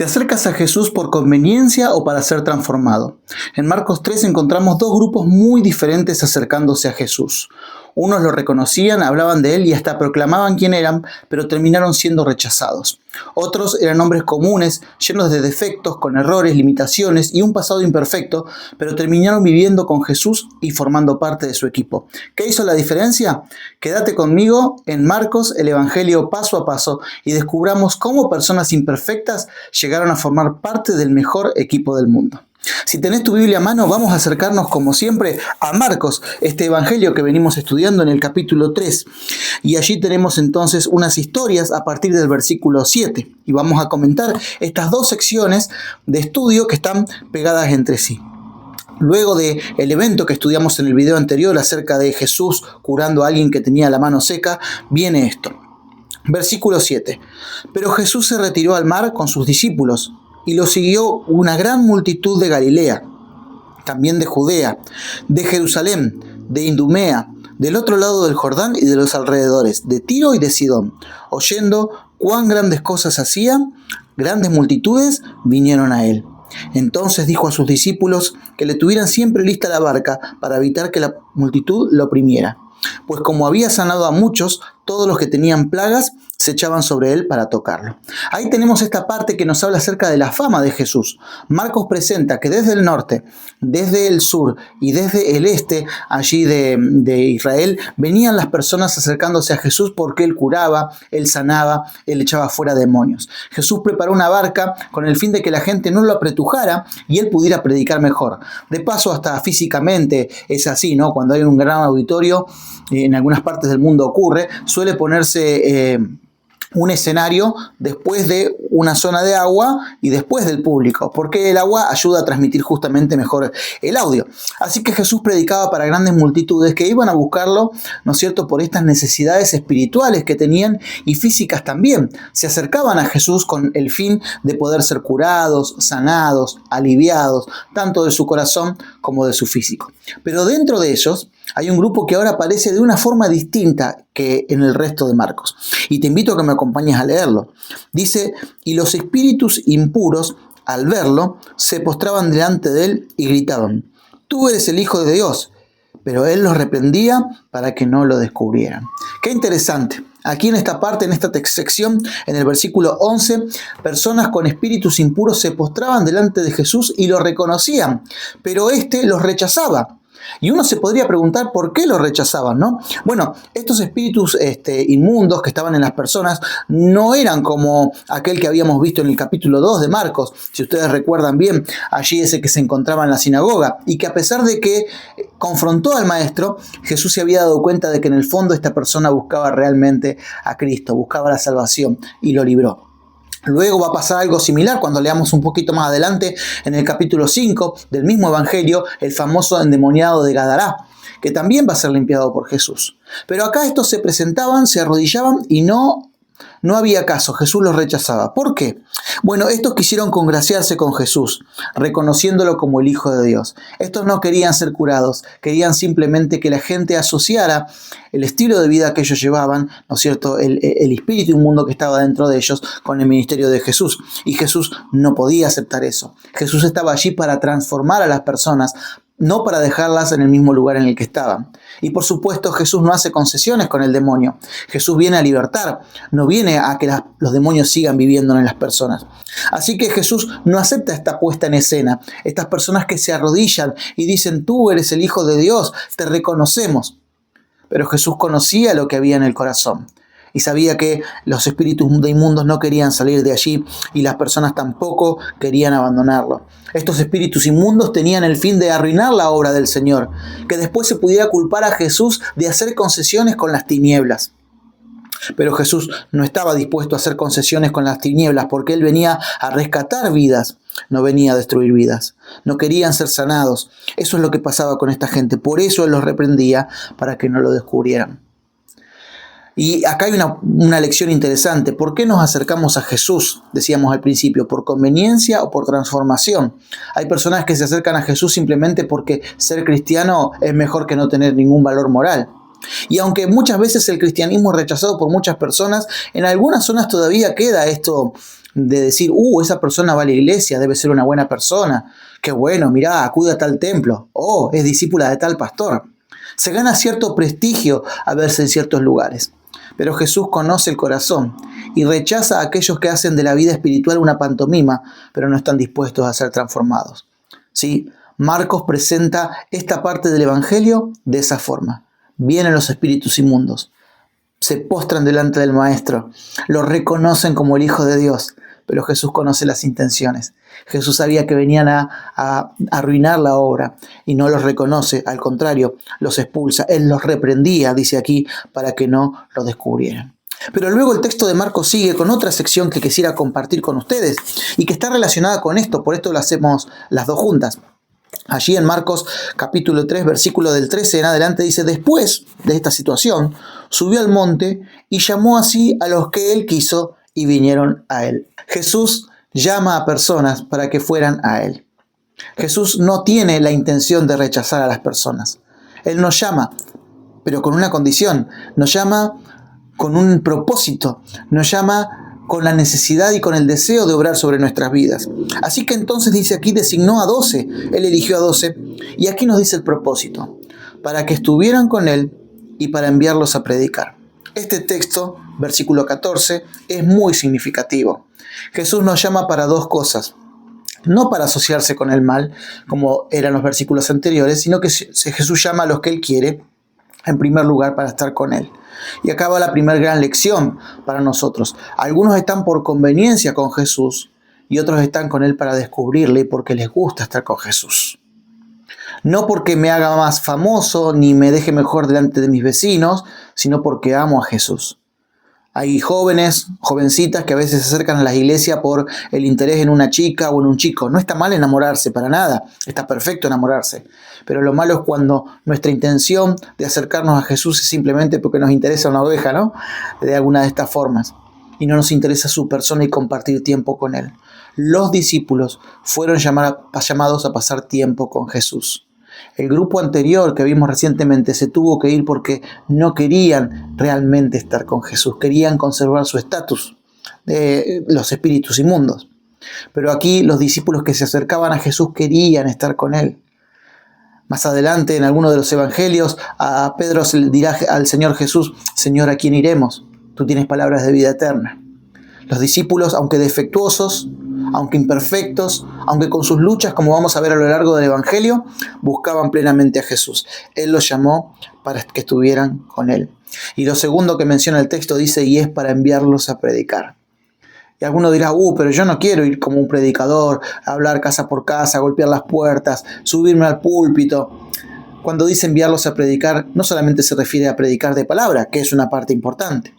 ¿Te acercas a Jesús por conveniencia o para ser transformado? En Marcos 3 encontramos dos grupos muy diferentes acercándose a Jesús. Unos lo reconocían, hablaban de él y hasta proclamaban quién eran, pero terminaron siendo rechazados. Otros eran hombres comunes, llenos de defectos, con errores, limitaciones y un pasado imperfecto, pero terminaron viviendo con Jesús y formando parte de su equipo. ¿Qué hizo la diferencia? Quédate conmigo en Marcos, el Evangelio paso a paso, y descubramos cómo personas imperfectas llegaron a formar parte del mejor equipo del mundo. Si tenés tu Biblia a mano, vamos a acercarnos como siempre a Marcos, este evangelio que venimos estudiando en el capítulo 3. Y allí tenemos entonces unas historias a partir del versículo 7. Y vamos a comentar estas dos secciones de estudio que están pegadas entre sí. Luego del evento que estudiamos en el video anterior acerca de Jesús curando a alguien que tenía la mano seca, viene esto. Versículo 7. Pero Jesús se retiró al mar con sus discípulos. Y lo siguió una gran multitud de Galilea, también de Judea, de Jerusalén, de Idumea, del otro lado del Jordán y de los alrededores, de Tiro y de Sidón. Oyendo cuán grandes cosas hacía, grandes multitudes vinieron a él. Entonces dijo a sus discípulos que le tuvieran siempre lista la barca para evitar que la multitud lo oprimiera. Pues como había sanado a muchos, todos los que tenían plagas se echaban sobre él para tocarlo. Ahí tenemos esta parte que nos habla acerca de la fama de Jesús. Marcos presenta que desde el norte, desde el sur y desde el este, allí de Israel, venían las personas acercándose a Jesús porque él curaba, él sanaba, él echaba fuera demonios. Jesús preparó una barca con el fin de que la gente no lo apretujara y él pudiera predicar mejor. De paso, hasta físicamente es así, ¿no? Cuando hay un gran auditorio, en algunas partes del mundo ocurre, suele ponerse un escenario después de una zona de agua y después del público, porque el agua ayuda a transmitir justamente mejor el audio. Así que Jesús predicaba para grandes multitudes que iban a buscarlo, ¿no es cierto?, por estas necesidades espirituales que tenían y físicas también. Se acercaban a Jesús con el fin de poder ser curados, sanados, aliviados, tanto de su corazón como de su físico. Pero dentro de ellos hay un grupo que ahora aparece de una forma distinta que en el resto de Marcos. Y te invito a que me acompañes a leerlo. Dice, y los espíritus impuros, al verlo, se postraban delante de él y gritaban, tú eres el Hijo de Dios. Pero él los reprendía para que no lo descubrieran. Qué interesante. Aquí en esta parte, en esta sección, en el versículo 11, personas con espíritus impuros se postraban delante de Jesús y lo reconocían, pero éste los rechazaba. Y uno se podría preguntar por qué lo rechazaban, ¿no? Bueno, estos espíritus inmundos que estaban en las personas no eran como aquel que habíamos visto en el capítulo 2 de Marcos, si ustedes recuerdan bien, allí ese que se encontraba en la sinagoga, y que a pesar de que confrontó al maestro, Jesús se había dado cuenta de que en el fondo esta persona buscaba realmente a Cristo, buscaba la salvación y lo libró. Luego va a pasar algo similar cuando leamos un poquito más adelante en el capítulo 5 del mismo evangelio, el famoso endemoniado de Gadará, que también va a ser limpiado por Jesús. Pero acá estos se presentaban, se arrodillaban y no había caso, Jesús los rechazaba. ¿Por qué? Bueno, estos quisieron congraciarse con Jesús, reconociéndolo como el Hijo de Dios. Estos no querían ser curados, querían simplemente que la gente asociara el estilo de vida que ellos llevaban, ¿no es cierto?, el espíritu inmundo que estaba dentro de ellos con el ministerio de Jesús. Y Jesús no podía aceptar eso. Jesús estaba allí para transformar a las personas, no para dejarlas en el mismo lugar en el que estaban. Y por supuesto Jesús no hace concesiones con el demonio. Jesús viene a libertar, no viene a que los demonios sigan viviendo en las personas. Así que Jesús no acepta esta puesta en escena, estas personas que se arrodillan y dicen, tú eres el Hijo de Dios, te reconocemos. Pero Jesús conocía lo que había en el corazón. Y sabía que los espíritus inmundos no querían salir de allí y las personas tampoco querían abandonarlo. Estos espíritus inmundos tenían el fin de arruinar la obra del Señor, que después se pudiera culpar a Jesús de hacer concesiones con las tinieblas. Pero Jesús no estaba dispuesto a hacer concesiones con las tinieblas porque Él venía a rescatar vidas, no venía a destruir vidas. No querían ser sanados. Eso es lo que pasaba con esta gente. Por eso Él los reprendía para que no lo descubrieran. Y acá hay una lección interesante. ¿Por qué nos acercamos a Jesús? Decíamos al principio, ¿por conveniencia o por transformación? Hay personas que se acercan a Jesús simplemente porque ser cristiano es mejor que no tener ningún valor moral. Y aunque muchas veces el cristianismo es rechazado por muchas personas, en algunas zonas todavía queda esto de decir, esa persona va a la iglesia, debe ser una buena persona. Qué bueno, mirá, acude a tal templo. Es discípula de tal pastor. Se gana cierto prestigio a verse en ciertos lugares. Pero Jesús conoce el corazón y rechaza a aquellos que hacen de la vida espiritual una pantomima, pero no están dispuestos a ser transformados. ¿Sí? Marcos presenta esta parte del Evangelio de esa forma. Vienen los espíritus inmundos, se postran delante del Maestro, lo reconocen como el Hijo de Dios, pero Jesús conoce las intenciones. Jesús sabía que venían a arruinar la obra y no los reconoce, al contrario, los expulsa. Él los reprendía, dice aquí, para que no lo descubrieran. Pero luego el texto de Marcos sigue con otra sección que quisiera compartir con ustedes y que está relacionada con esto, por esto lo hacemos las dos juntas. Allí en Marcos capítulo 3, versículo del 13 en adelante dice: después de esta situación, subió al monte y llamó así a los que él quiso y vinieron a él. Jesús llama a personas para que fueran a él. Jesús no tiene la intención de rechazar a las personas. Él nos llama, pero con una condición. Nos llama con un propósito. Nos llama con la necesidad y con el deseo de obrar sobre nuestras vidas. Así que entonces dice aquí, designó a 12. Él eligió a 12. Y aquí nos dice el propósito: para que estuvieran con él y para enviarlos a predicar. Este texto, versículo 14, es muy significativo. Jesús nos llama para dos cosas. No para asociarse con el mal, como eran los versículos anteriores, sino que Jesús llama a los que él quiere, en primer lugar, para estar con él. Y acá va la primera gran lección para nosotros. Algunos están por conveniencia con Jesús y otros están con él para descubrirle porque les gusta estar con Jesús. No porque me haga más famoso ni me deje mejor delante de mis vecinos, sino porque amo a Jesús. Hay jóvenes, jovencitas que a veces se acercan a la iglesia por el interés en una chica o en un chico. No está mal enamorarse, para nada. Está perfecto enamorarse. Pero lo malo es cuando nuestra intención de acercarnos a Jesús es simplemente porque nos interesa una oveja, ¿no? De alguna de estas formas. Y no nos interesa su persona y compartir tiempo con él. Los discípulos fueron llamados a pasar tiempo con Jesús. El grupo anterior que vimos recientemente se tuvo que ir porque no querían realmente estar con Jesús, querían conservar su estatus de los espíritus inmundos. Pero aquí los discípulos que se acercaban a Jesús querían estar con él. Más adelante, en alguno de los evangelios, a Pedro se le dirá al Señor Jesús: Señor, ¿a quién iremos? Tú tienes palabras de vida eterna. Los discípulos, aunque defectuosos, aunque imperfectos, aunque con sus luchas, como vamos a ver a lo largo del Evangelio, buscaban plenamente a Jesús. Él los llamó para que estuvieran con él. Y lo segundo que menciona el texto dice: y es para enviarlos a predicar. Y alguno dirá: pero yo no quiero ir como un predicador, a hablar casa por casa, golpear las puertas, subirme al púlpito. Cuando dice enviarlos a predicar, no solamente se refiere a predicar de palabra, que es una parte importante.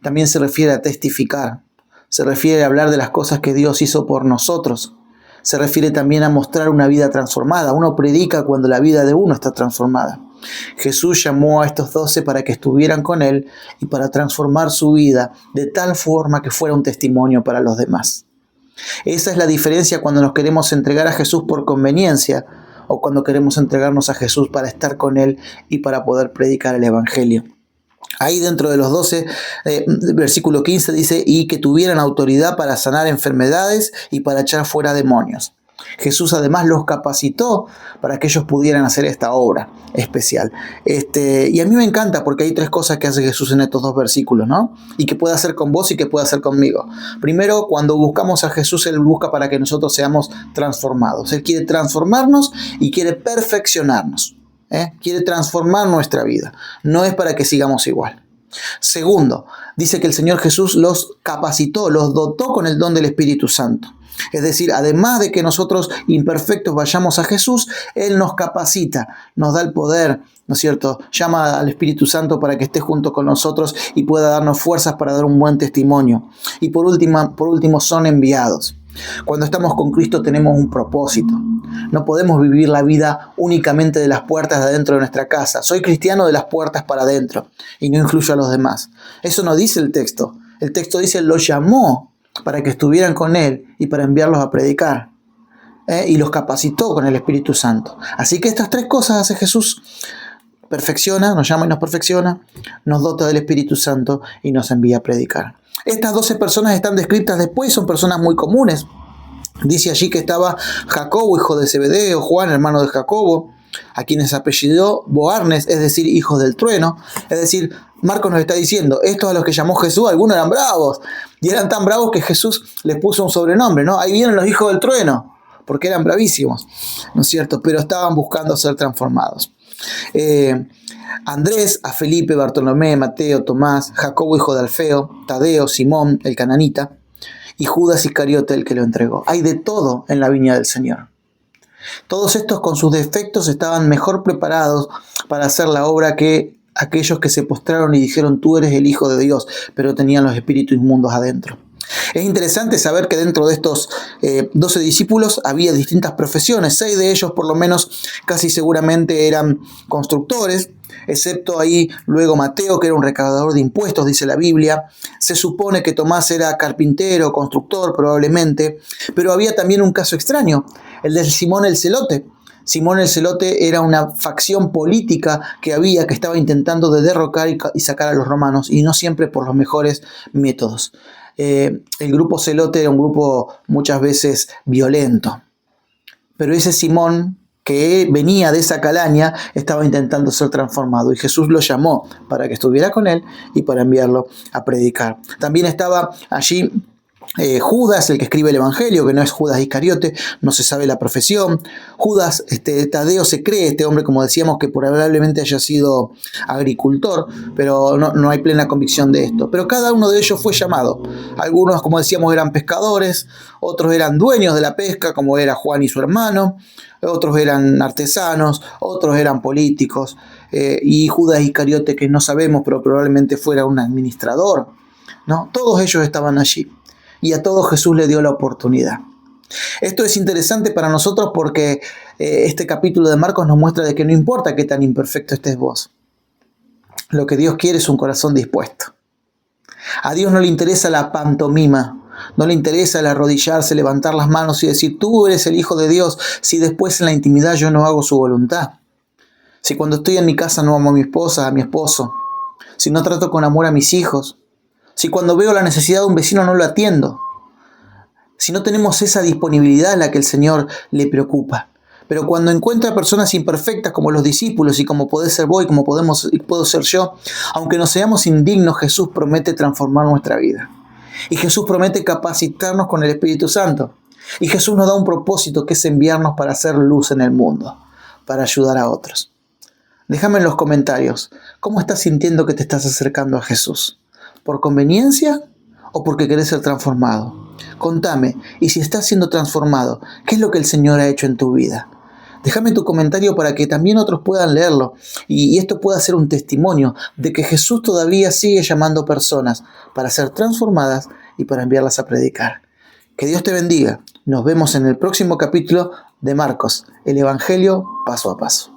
También se refiere a testificar. Se refiere a hablar de las cosas que Dios hizo por nosotros. Se refiere también a mostrar una vida transformada. Uno predica cuando la vida de uno está transformada. Jesús llamó a estos 12 para que estuvieran con él y para transformar su vida de tal forma que fuera un testimonio para los demás. Esa es la diferencia cuando nos queremos entregar a Jesús por conveniencia o cuando queremos entregarnos a Jesús para estar con él y para poder predicar el Evangelio. Ahí dentro de los 12, versículo 15 dice: y que tuvieran autoridad para sanar enfermedades y para echar fuera demonios. Jesús además los capacitó para que ellos pudieran hacer esta obra especial. Y a mí me encanta porque hay tres cosas que hace Jesús en estos dos versículos, ¿no? Y que puede hacer con vos y que puede hacer conmigo. Primero, cuando buscamos a Jesús, Él busca para que nosotros seamos transformados. Él quiere transformarnos y quiere perfeccionarnos. Quiere transformar nuestra vida. No es para que sigamos igual. Segundo, dice que el Señor Jesús los capacitó, los dotó con el don del Espíritu Santo. Es decir, además de que nosotros imperfectos vayamos a Jesús, Él nos capacita, nos da el poder, ¿no es cierto? Llama al Espíritu Santo para que esté junto con nosotros y pueda darnos fuerzas para dar un buen testimonio. Y por último, son enviados. Cuando estamos con Cristo tenemos un propósito. No podemos vivir la vida únicamente de las puertas de adentro de nuestra casa. Soy cristiano de las puertas para adentro y no incluyo a los demás. Eso no dice el texto. El texto dice: los llamó para que estuvieran con él y para enviarlos a predicar. Y los capacitó con el Espíritu Santo. Así que estas tres cosas hace Jesús. perfecciona, nos llama y nos perfecciona, nos dota del Espíritu Santo y nos envía a predicar. Estas 12 personas están descritas después, son personas muy comunes. Dice allí que estaba Jacobo, hijo de Zebedeo, Juan, hermano de Jacobo, a quienes apellidó Boanerges, es decir, hijos del trueno. Es decir, Marcos nos está diciendo, estos a los que llamó Jesús, algunos eran bravos, y eran tan bravos que Jesús les puso un sobrenombre, ¿no? Ahí vienen los hijos del trueno, porque eran bravísimos, ¿no es cierto? Pero estaban buscando ser transformados. Andrés, a Felipe, Bartolomé, Mateo, Tomás, Jacobo, hijo de Alfeo, Tadeo, Simón, el cananita, y Judas Iscariote, el que lo entregó. Hay de todo en la viña del Señor. Todos estos, con sus defectos, estaban mejor preparados para hacer la obra que aquellos que se postraron y dijeron, tú eres el Hijo de Dios, pero tenían los espíritus inmundos adentro. Es interesante saber que dentro de estos 12 discípulos había distintas profesiones. 6 de ellos, por lo menos, casi seguramente eran constructores, excepto ahí luego Mateo, que era un recaudador de impuestos, dice la Biblia. Se supone que Tomás era carpintero, constructor, probablemente, pero había también un caso extraño, el de Simón el Celote. Simón el Celote era una facción política que estaba intentando de derrocar y sacar a los romanos, y no siempre por los mejores métodos. El grupo Celote era un grupo muchas veces violento, pero ese Simón, que venía de esa calaña, estaba intentando ser transformado, y Jesús lo llamó para que estuviera con él y para enviarlo a predicar. También estaba allí Judas, el que escribe el Evangelio, que no es Judas Iscariote, no se sabe la profesión. Judas, Tadeo se cree, este hombre, como decíamos, que probablemente haya sido agricultor, pero no hay plena convicción de esto. Pero cada uno de ellos fue llamado. Algunos, como decíamos, eran pescadores, otros eran dueños de la pesca, como era Juan y su hermano, otros eran artesanos, otros eran políticos, y Judas Iscariote, que no sabemos, pero probablemente fuera un administrador, ¿no? Todos ellos estaban allí. Y a todos Jesús le dio la oportunidad. Esto es interesante para nosotros porque este capítulo de Marcos nos muestra de que no importa qué tan imperfecto estés vos. Lo que Dios quiere es un corazón dispuesto. A Dios no le interesa la pantomima, no le interesa el arrodillarse, levantar las manos y decir, tú eres el Hijo de Dios, si después en la intimidad yo no hago su voluntad. Si cuando estoy en mi casa no amo a mi esposa, a mi esposo. Si no trato con amor a mis hijos. Si cuando veo la necesidad de un vecino no lo atiendo. Si no tenemos esa disponibilidad en la que el Señor le preocupa. Pero cuando encuentra personas imperfectas como los discípulos y como podés ser vos y como puedo ser yo, aunque no seamos indignos, Jesús promete transformar nuestra vida. Y Jesús promete capacitarnos con el Espíritu Santo. Y Jesús nos da un propósito, que es enviarnos para hacer luz en el mundo, para ayudar a otros. Déjame en los comentarios, ¿cómo estás sintiendo que te estás acercando a Jesús? ¿Por conveniencia o porque querés ser transformado? Contame, y si estás siendo transformado, ¿qué es lo que el Señor ha hecho en tu vida? Déjame tu comentario para que también otros puedan leerlo y esto pueda ser un testimonio de que Jesús todavía sigue llamando personas para ser transformadas y para enviarlas a predicar. Que Dios te bendiga. Nos vemos en el próximo capítulo de Marcos, el Evangelio paso a paso.